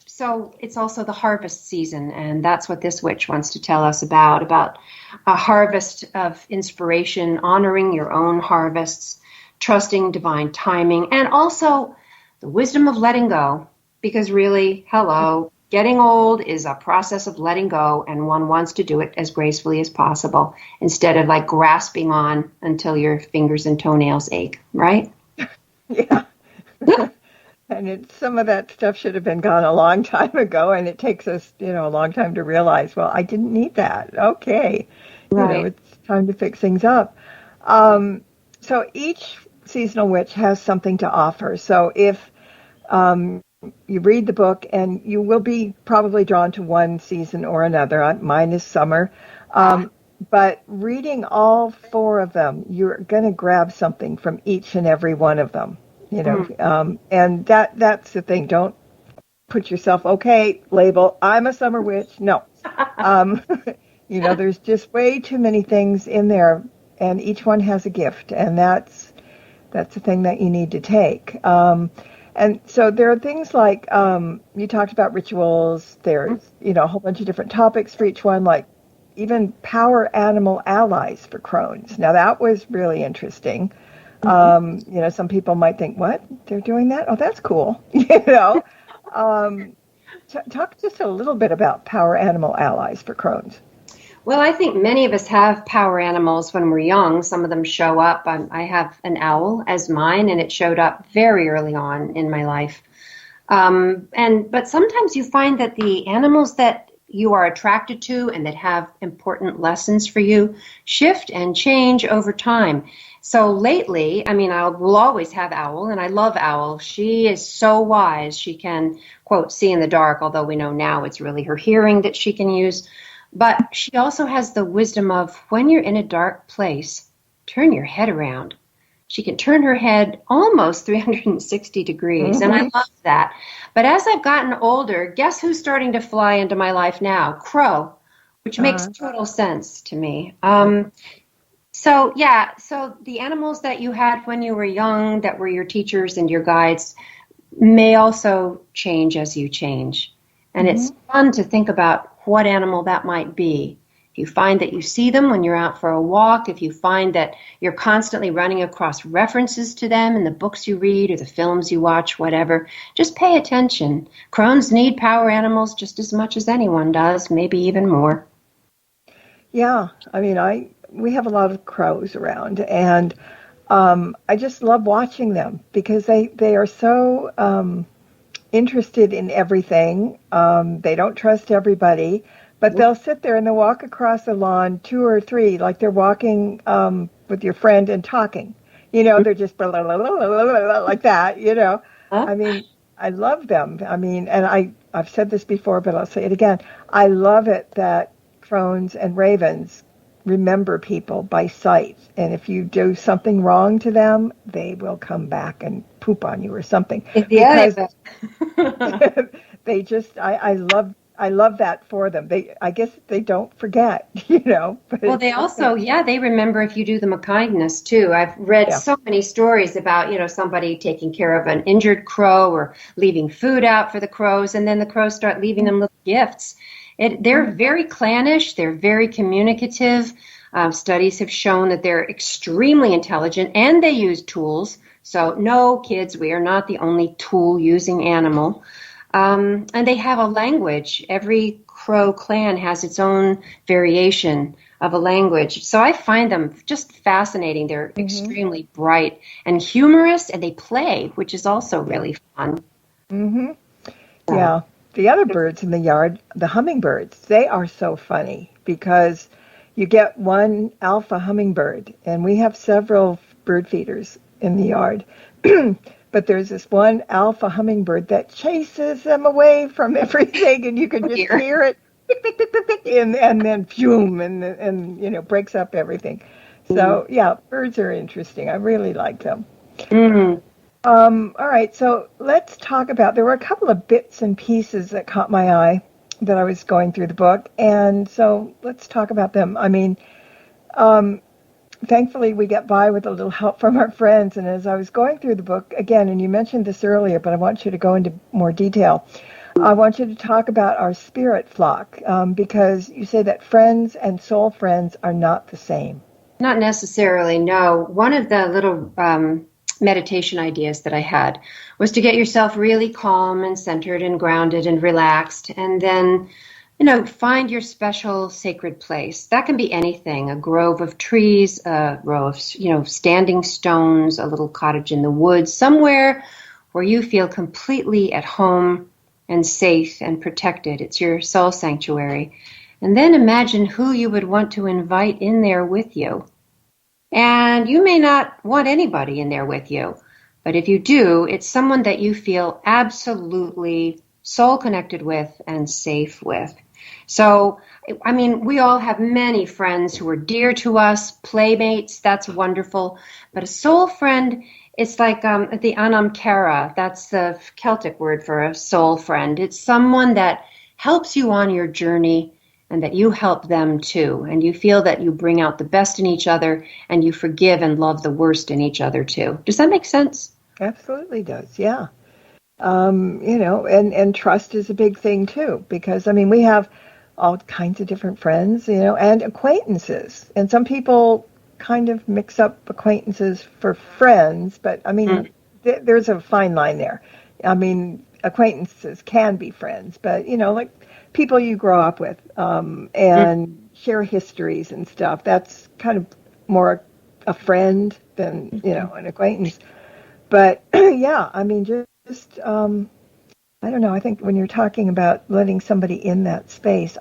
So it's also the harvest season, and that's what this witch wants to tell us about a harvest of inspiration, honoring your own harvests, trusting divine timing, and also the wisdom of letting go, because really, getting old is a process of letting go, and one wants to do it as gracefully as possible instead of like grasping on until your fingers and toenails ache, right? Yeah. And some of that stuff should have been gone a long time ago, and it takes us, a long time to realize, well, I didn't need that. Okay. Right. It's time to fix things up. So each seasonal witch has something to offer. So if you read the book, and you will be probably drawn to one season or another. Mine is summer. But reading all four of them, you're going to grab something from each and every one of them. And that's the thing. Don't put yourself, label, I'm a summer witch. No. There's just way too many things in there, and each one has a gift, and that's the thing that you need to take. And so there are things like, you talked about rituals. There's, a whole bunch of different topics for each one, like even power animal allies for crones. Now that was really interesting. Some people might think, what? They're doing that? Oh, that's cool. Talk just a little bit about power animal allies for crones. Well, I think many of us have power animals when we're young. Some of them show up. I have an owl as mine, and it showed up very early on in my life. But sometimes you find that the animals that you are attracted to and that have important lessons for you shift and change over time. So lately, I will always have Owl, and I love Owl. She is so wise. She can, quote, see in the dark, although we know now it's really her hearing that she can use. But she also has the wisdom of when you're in a dark place, turn your head around. She can turn her head almost 360 degrees, and I love that. But as I've gotten older, guess who's starting to fly into my life now? Crow, which makes total sense to me. So the animals that you had when you were young that were your teachers and your guides may also change as you change. And it's fun to think about what animal that might be. If you find that you see them when you're out for a walk, if you find that you're constantly running across references to them in the books you read or the films you watch, whatever, just pay attention. Crones need power animals just as much as anyone does, maybe even more. Yeah, I mean, we have a lot of crows around, and I just love watching them because they are so interested in everything. They don't trust everybody, but they'll sit there and they'll walk across the lawn, two or three, like they're walking with your friend and talking. They're just blah, blah, blah, blah, blah, blah, blah, like that. Huh? I mean, I love them. I mean, and I've said this before, but I'll say it again. I love it that crones and ravens remember people by sight, and if you do something wrong to them, they will come back and poop on you or something. Yeah. Because they just, I love that for them. I guess they don't forget, But Well, they also, they remember if you do them a kindness too. I've read so many stories about, somebody taking care of an injured crow or leaving food out for the crows, and then the crows start leaving them little gifts. They're very clannish. They're very communicative. Studies have shown that they're extremely intelligent, and they use tools. So no, kids, we are not the only tool-using animal. And they have a language. Every crow clan has its own variation of a language. So I find them just fascinating. They're extremely bright and humorous, and they play, which is also really fun. Mm-hmm. Yeah. The other birds in the yard, the hummingbirds, they are so funny because you get one alpha hummingbird, and we have several bird feeders in the yard. But there's this one alpha hummingbird that chases them away from everything, and you can just hear it, pick, pick, pick, pick, pick, and then phew, and breaks up everything. So, yeah, birds are interesting. I really like them. Mm-hmm. All right, so let's talk about, there were a couple of bits and pieces that caught my eye that I was going through the book, and so let's talk about them. I mean, thankfully we get by with a little help from our friends, and as I was going through the book, again, and you mentioned this earlier, but I want you to go into more detail. I want you to talk about our spirit flock, because you say that friends and soul friends are not the same. Not necessarily, no. One of the little meditation ideas that I had was to get yourself really calm and centered and grounded and relaxed, and then, find your special sacred place. That can be anything, a grove of trees, a row of, standing stones, a little cottage in the woods, somewhere where you feel completely at home and safe and protected. It's your soul sanctuary. And then imagine who you would want to invite in there with you. And you may not want anybody in there with you, but if you do, it's someone that you feel absolutely soul connected with and safe with. So, I mean, we all have many friends who are dear to us, playmates, that's wonderful. But a soul friend, it's like the Anam Cara, that's the Celtic word for a soul friend. It's someone that helps you on your journey and that you help them too. And you feel that you bring out the best in each other and you forgive and love the worst in each other too. Does that make sense? Absolutely does, yeah. And trust is a big thing too, because, I mean, we have all kinds of different friends, and acquaintances. And some people kind of mix up acquaintances for friends, but, I mean, there's a fine line there. I mean, acquaintances can be friends, but, like people you grow up with and share histories and stuff, that's kind of more a friend than, an acquaintance. But, yeah, I mean, just I don't know. I think when you're talking about letting somebody in that space,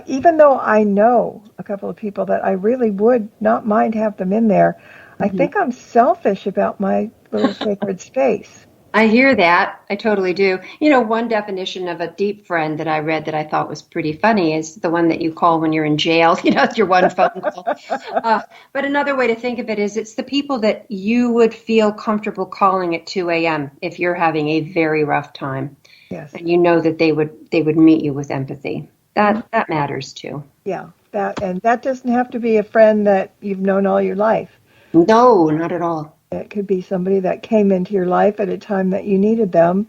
even though I know a couple of people that I really would not mind have them in there, I think I'm selfish about my little sacred space. I hear that. I totally do. One definition of a deep friend that I read that I thought was pretty funny is the one that you call when you're in jail. It's your one phone call. But another way to think of it is it's the people that you would feel comfortable calling at 2 a.m. if you're having a very rough time. Yes. And you know that they would meet you with empathy. That matters too. Yeah. That doesn't have to be a friend that you've known all your life. No, not at all. It could be somebody that came into your life at a time that you needed them.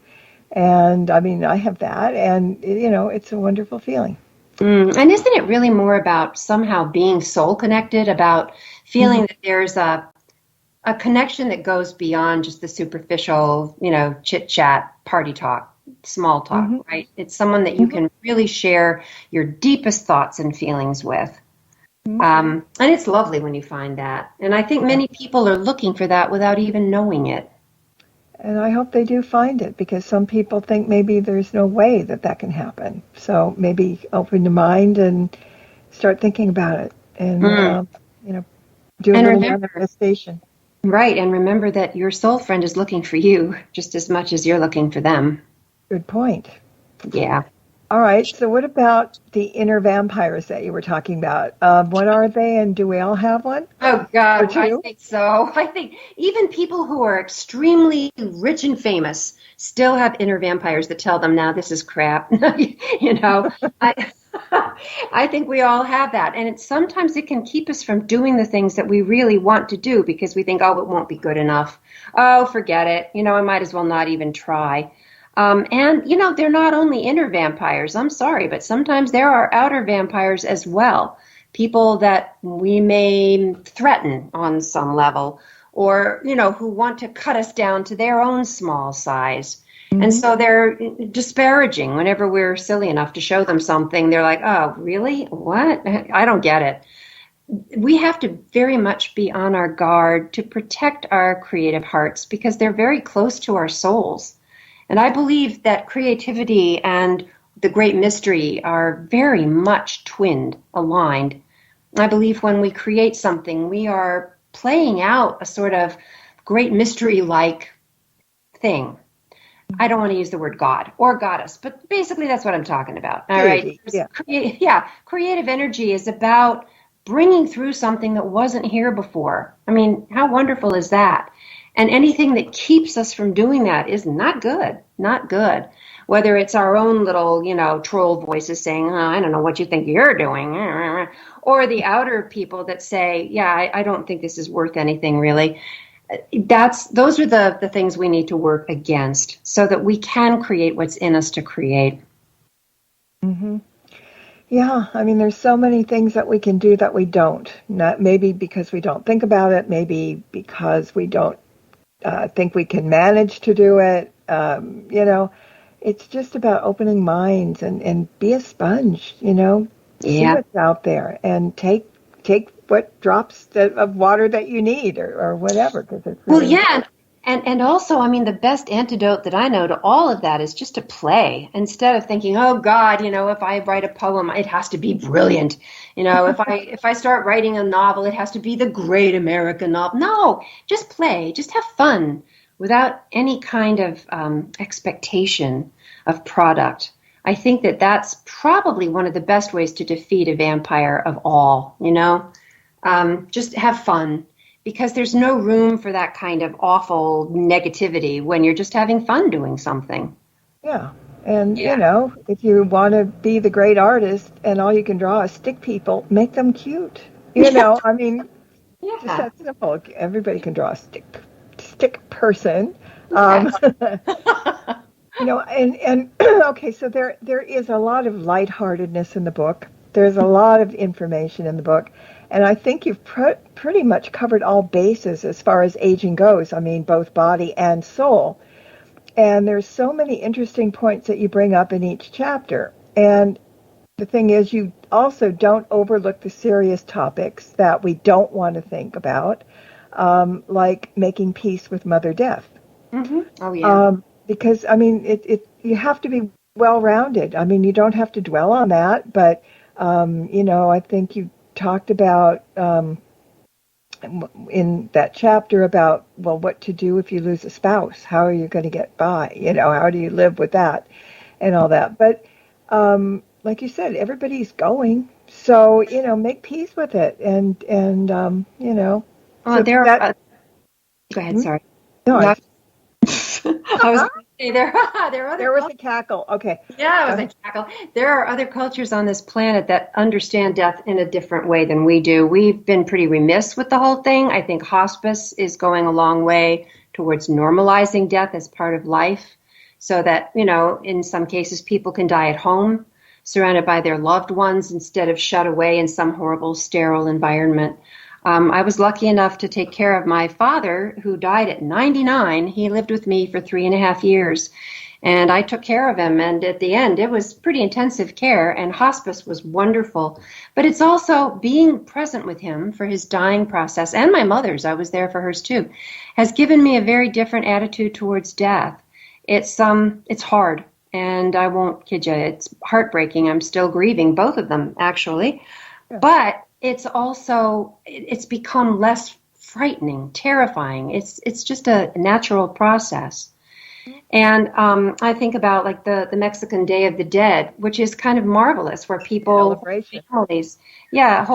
And, I mean, I have that. And, it's a wonderful feeling. And isn't it really more about somehow being soul connected, about feeling that there's a connection that goes beyond just the superficial, chit chat, party talk, small talk, right? It's someone that you can really share your deepest thoughts and feelings with. And it's lovely when you find that. And I think many people are looking for that without even knowing it. And I hope they do find it, because some people think maybe there's no way that can happen. So maybe open your mind and start thinking about it, and do a little manifestation. Right, and remember that your soul friend is looking for you just as much as you're looking for them. Good point. Yeah. All right, so what about the inner vampires that you were talking about? What are they, and do we all have one? Oh, God, I think so. I think even people who are extremely rich and famous still have inner vampires that tell them, now this is crap. I think we all have that. And sometimes it can keep us from doing the things that we really want to do because we think, oh, it won't be good enough. Oh, forget it. I might as well not even try. And they're not only inner vampires. I'm sorry, but sometimes there are outer vampires as well. People that we may threaten on some level, or, who want to cut us down to their own small size. And so they're disparaging whenever we're silly enough to show them something. They're like, oh, really? What? I don't get it. We have to very much be on our guard to protect our creative hearts because they're very close to our souls. And I believe that creativity and the great mystery are very much twinned, aligned. I believe when we create something, we are playing out a sort of great mystery-like thing. I don't want to use the word God or goddess, but basically that's what I'm talking about. All right. Yeah. Creative energy is about bringing through something that wasn't here before. I mean, how wonderful is that? And anything that keeps us from doing that is not good, not good. Whether it's our own little, troll voices saying, oh, I don't know what you think you're doing, or the outer people that say, yeah, I don't think this is worth anything really. Those are the things we need to work against so that we can create what's in us to create. Yeah, I mean, there's so many things that we can do that we don't. Not maybe because we don't think about it, maybe because we don't think we can manage to do it. It's just about opening minds and be a sponge, see what's out there and take what drops of water that you need or whatever. And also, I mean, the best antidote that I know to all of that is just to play instead of thinking, oh God, if I write a poem, it has to be brilliant. If I start writing a novel, it has to be the great American novel. No, just play, just have fun without any kind of expectation of product. I think that that's probably one of the best ways to defeat a vampire of all, just have fun. Because there's no room for that kind of awful negativity when you're just having fun doing something. Yeah. And, if you want to be the great artist and all you can draw is stick people, make them cute. I mean, just that simple. Everybody can draw a stick person. And okay, so there is a lot of lightheartedness in the book. There's a lot of information in the book. And I think you've pretty much covered all bases as far as aging goes. I mean, both body and soul. And there's so many interesting points that you bring up in each chapter. And the thing is, you also don't overlook the serious topics that we don't want to think about, like making peace with Mother Death. Oh, yeah. Because, I mean, you have to be well-rounded. I mean, you don't have to dwell on that, but, I think you talked about in that chapter about, well, what to do if you lose a spouse. How are you going to get by? How do you live with that and all that? But like you said, everybody's going. So, make peace with it. And Go ahead, sorry. No, I was going to say there are other there was a cackle. Okay. Yeah, it was a cackle. There are other cultures on this planet that understand death in a different way than we do. We've been pretty remiss with the whole thing. I think hospice is going a long way towards normalizing death as part of life so that, in some cases people can die at home. surrounded by their loved ones instead of shut away in some horrible, sterile environment. I was lucky enough to take care of my father, who died at 99. He lived with me for 3.5 years, and I took care of him. And at the end, it was pretty intensive care, and hospice was wonderful. But it's also being present with him for his dying process, and my mother's, I was there for hers too, has given me a very different attitude towards death. It's hard, and I won't kid you, it's heartbreaking. I'm still grieving both of them, actually. Yeah. But it's become less frightening, terrifying. It's just a natural process. And I think about like the Mexican Day of the Dead, which is kind of marvelous, where whole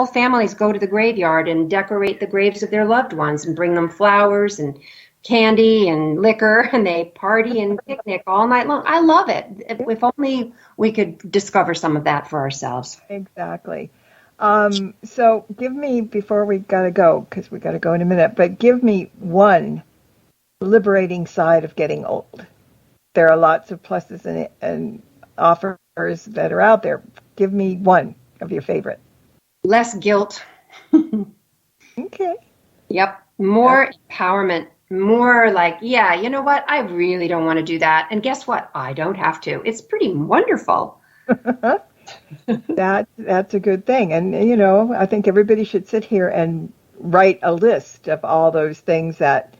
families go to the graveyard and decorate the graves of their loved ones and bring them flowers and candy and liquor, and they party and picnic all night long. I love it. If only we could discover some of that for ourselves. Exactly. So give me, before we got to go, because we got to go in a minute, but give me one liberating side of getting old. There are lots of pluses and offers that are out there. Give me one of your favorite. Less guilt. Okay. Yep. More empowerment. More like, yeah, you know what? I really don't want to do that. And guess what? I don't have to. It's pretty wonderful. That's a good thing. And, I think everybody should sit here and write a list of all those things that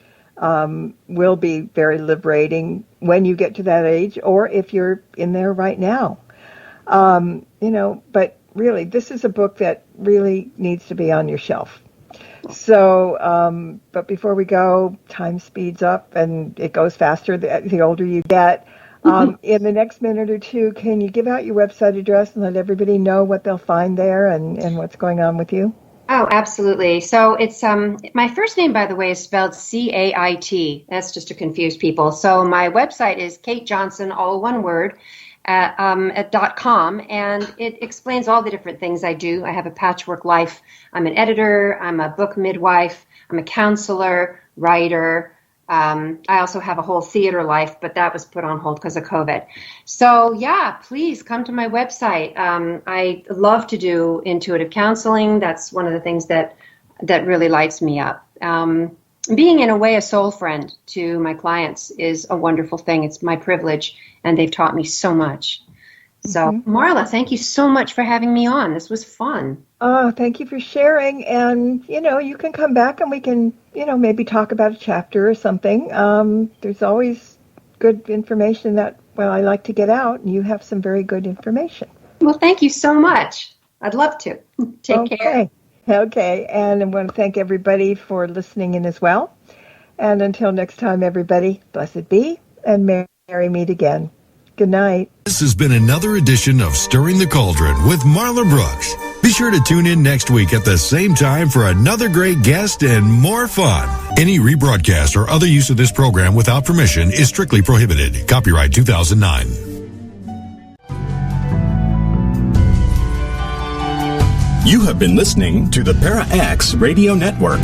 will be very liberating when you get to that age, or if you're in there right now. But really, this is a book that really needs to be on your shelf. So, but before we go, time speeds up and it goes faster the older you get. In the next minute or two, can you give out your website address and let everybody know what they'll find there and what's going on with you? Oh, absolutely. So it's my first name, by the way, is spelled Cait. That's just to confuse people. So my website is Cait Johnson, all one word, at .com, and it explains all the different things I do. I have a patchwork life. I'm an editor. I'm a book midwife. I'm a counselor, writer. I also have a whole theater life, but that was put on hold because of COVID. So yeah, please come to my website. I love to do intuitive counseling. That's one of the things that really lights me up. Being in a way a soul friend to my clients is a wonderful thing. It's my privilege, and they've taught me so much. So Marla, thank you so much for having me on. This was fun. Oh, thank you for sharing. And, you can come back and we can, maybe talk about a chapter or something. There's always good information that, I like to get out, and you have some very good information. Well, thank you so much. I'd love to. Take care. Okay. And I want to thank everybody for listening in as well. And until next time, everybody, blessed be, and merry meet again. Good night. This has been another edition of Stirring the Cauldron with Marla Brooks. Be sure to tune in next week at the same time for another great guest and more fun. Any rebroadcast or other use of this program without permission is strictly prohibited. Copyright 2009. You have been listening to the Para X Radio Network.